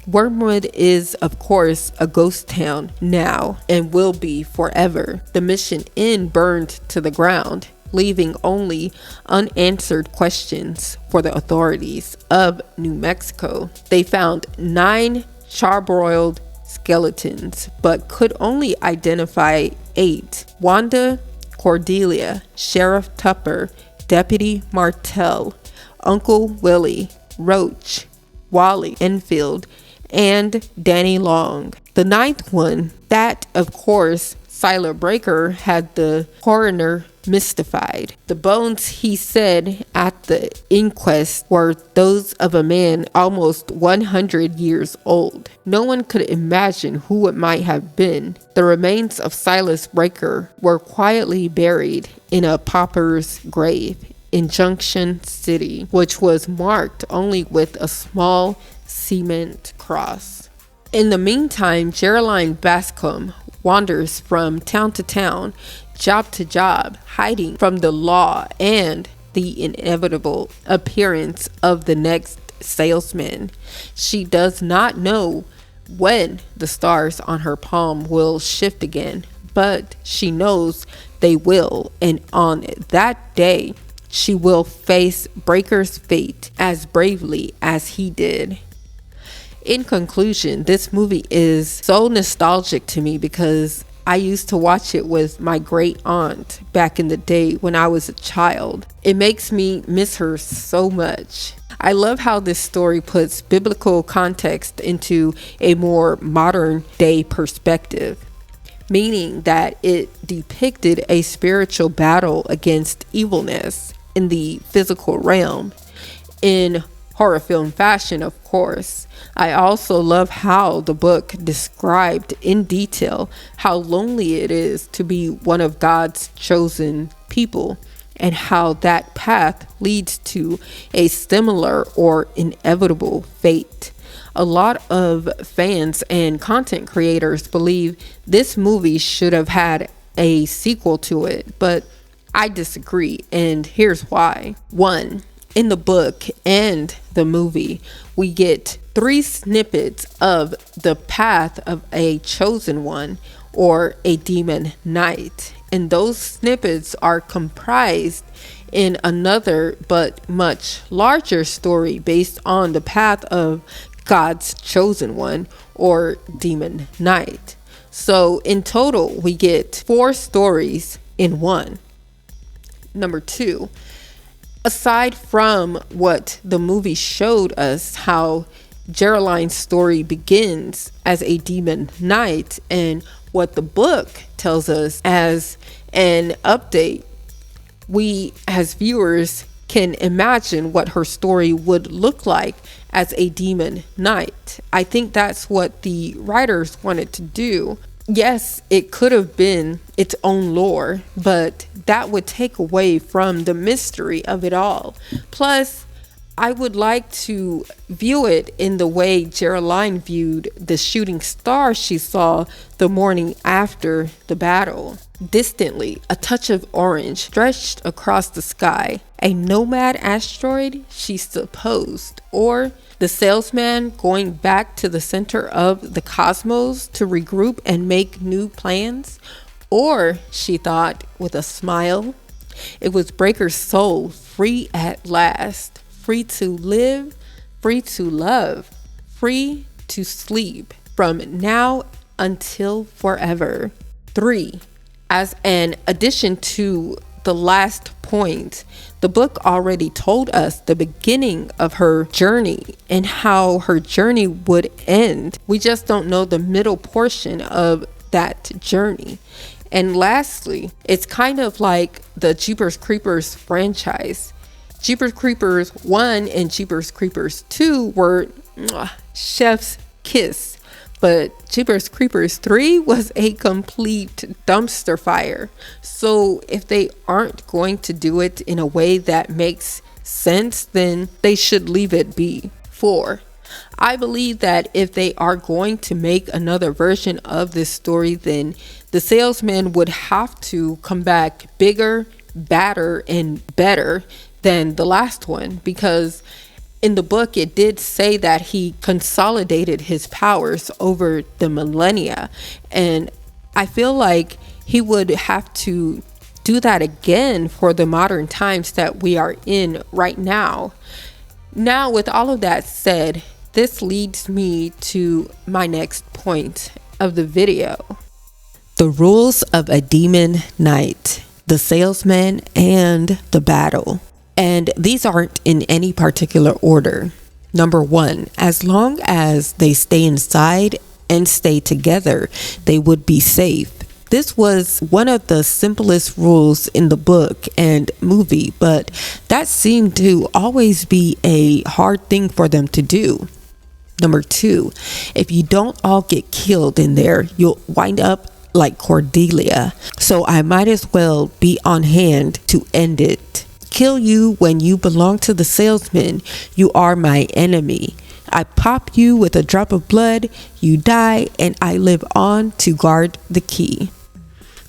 Wormwood is, of course, a ghost town now and will be forever. The Mission Inn burned to the ground, leaving only unanswered questions for the authorities of New Mexico. They found 9 charbroiled skeletons, but could only identify 8. Wanda, Cordelia, Sheriff Tupper, Deputy Martell, Uncle Willie, Roach, Wally Enfield, and Danny Long. The 9th one, that of course Siler Breaker, had the coroner mystified. The bones, he said at the inquest, were those of a man almost 100 years old. No one could imagine who it might have been. The remains of Silas Breaker were quietly buried in a pauper's grave in Junction City, which was marked only with a small cement cross. In the meantime, Jeryline Bascom wanders from town to town, job to job, hiding from the law and the inevitable appearance of the next salesman. She does not know when the stars on her palm will shift again, but she knows they will, and on that day, she will face Breaker's fate as bravely as he did. In conclusion, this movie is so nostalgic to me because I used to watch it with my great aunt back in the day when I was a child. It makes me miss her so much. I love how this story puts biblical context into a more modern day perspective, meaning that it depicted a spiritual battle against evilness in the physical realm in horror film fashion, of course. I also love how the book described in detail how lonely it is to be one of God's chosen people, and how that path leads to a similar or inevitable fate. A lot of fans and content creators believe this movie should have had a sequel to it, but I disagree, and here's why. 1. In the book and the movie, we get 3 snippets of the path of a chosen one, or a demon knight. And those snippets are comprised in another but much larger story based on the path of God's chosen one, or demon knight. So in total, we get 4 stories in one. Number 2, aside from what the movie showed us, how Jeryline's story begins as a demon knight, and what the book tells us as an update, we as viewers can imagine what her story would look like as a demon knight. I think that's what the writers wanted to do. Yes, it could have been its own lore, but that would take away from the mystery of it all. Plus, I would like to view it in the way Jeryline viewed the shooting star she saw the morning after the battle. Distantly, a touch of orange stretched across the sky. A nomad asteroid, she supposed, or the salesman going back to the center of the cosmos to regroup and make new plans. Or, she thought with a smile, it was Breaker's soul, free at last. Free to live, free to love, free to sleep, from now until forever. 3. As an addition to the last point, the book already told us the beginning of her journey and how her journey would end. We just don't know the middle portion of that journey. And lastly, it's kind of like the Jeepers Creepers franchise. Jeepers Creepers 1 and Jeepers Creepers 2 were chef's kiss, but Jeepers Creepers 3 was a complete dumpster fire. So if they aren't going to do it in a way that makes sense, then they should leave it be. 4. I believe that if they are going to make another version of this story, then the salesman would have to come back bigger, badder, and better than the last one, because in the book it did say that he consolidated his powers over the millennia, and I feel like he would have to do that again for the modern times that we are in right now. Now, with all of that said, this leads me to my next point of the video. The rules of a demon knight, the salesman, and the battle. And these aren't in any particular order. Number 1, as long as they stay inside and stay together, they would be safe. This was one of the simplest rules in the book and movie, but that seemed to always be a hard thing for them to do. Number 2, if you don't all get killed in there, you'll wind up like Cordelia. So I might as well be on hand to end it. Kill you when you belong to the salesman. You are my enemy. I pop you with a drop of blood, you die, and I live on to guard the key.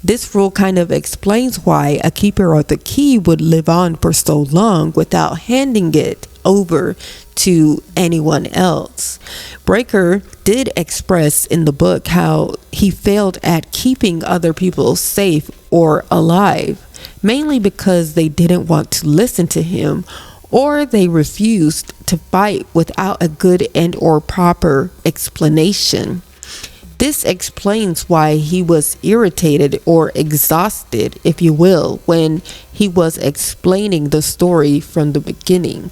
This rule kind of explains why a keeper of the key would live on for so long without handing it over to anyone else. Breaker did express in the book how he failed at keeping other people safe or alive, mainly because they didn't want to listen to him, or they refused to fight without a good and or proper explanation. This explains why he was irritated or exhausted, if you will, when he was explaining the story from the beginning.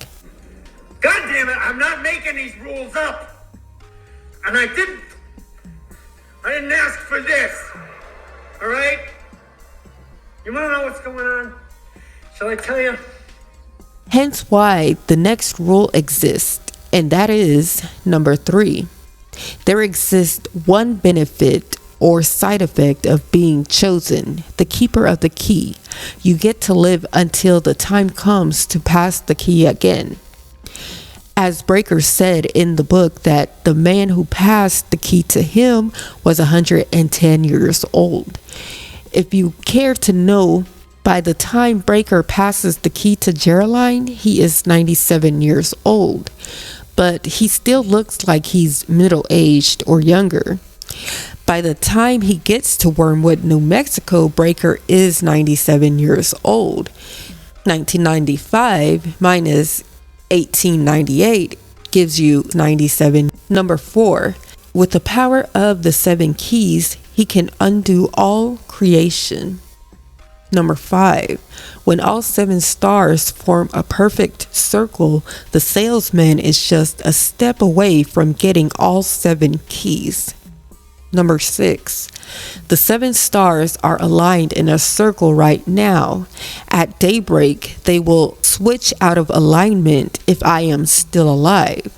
God damn it, I'm not making these rules up. And I didn't ask for this. All right? You want to know what's going on? Shall I tell you? Hence why the next rule exists, and that is number 3. There exists one benefit or side effect of being chosen, the keeper of the key. You get to live until the time comes to pass the key again. As Breaker said in the book, that the man who passed the key to him was 110 years old. If you care to know, by the time Breaker passes the key to Jeryline, he is 97 years old. But he still looks like he's middle-aged or younger. By the time he gets to Wormwood, New Mexico, Breaker is 97 years old. 1995 minus 1898 gives you 97. Number 4. With the power of the 7 keys, he can undo all creation. Number 5. When all 7 stars form a perfect circle, the salesman is just a step away from getting all 7 keys. Number 6. The 7 stars are aligned in a circle right now. At daybreak, they will switch out of alignment if I am still alive.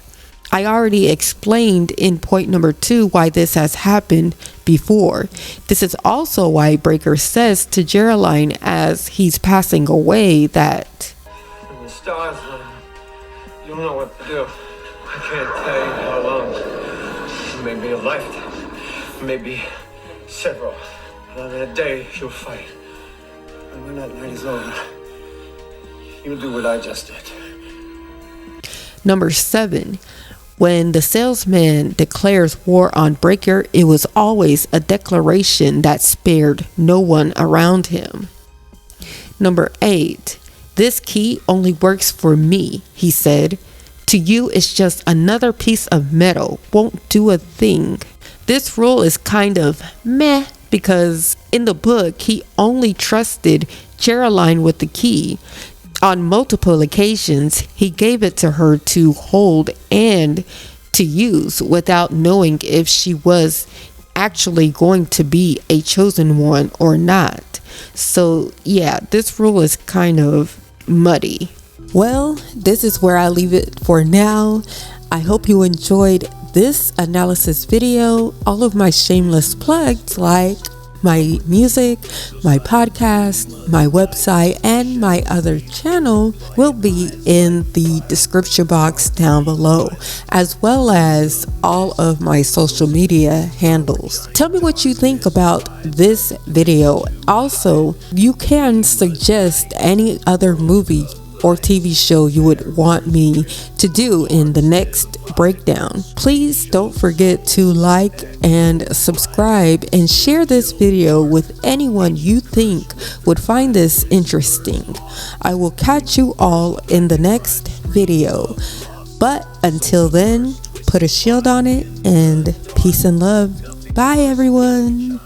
I already explained in point number 2 why this has happened before. This is also why Breaker says to Jeryline as he's passing away that When the stars align, you'll know what to do. I can't tell you how long. Maybe a lifetime. Maybe several. And on that day, you'll fight. And when that night is over, you'll do what I just did. Number 7. When the salesman declares war on Breaker, it was always a declaration that spared no one around him. Number 8. This key only works for me, he said. To you, it's just another piece of metal, won't do a thing. This rule is kind of meh because in the book, he only trusted Jeryline with the key. On multiple occasions, he gave it to her to hold and to use without knowing if she was actually going to be a chosen one or not. So yeah, this rule is kind of muddy. Well, this is where I leave it for now. I hope you enjoyed this analysis video. All of my shameless plugs like my music, my podcast, my website, and my other channel will be in the description box down below, as well as all of my social media handles. Tell me what you think about this video. Also, you can suggest any other movie or TV show you would want me to do in the next breakdown. Please don't forget to like and subscribe and share this video with anyone you think would find this interesting. I will catch you all in the next video. But until then, put a shield on it and peace and love. Bye everyone.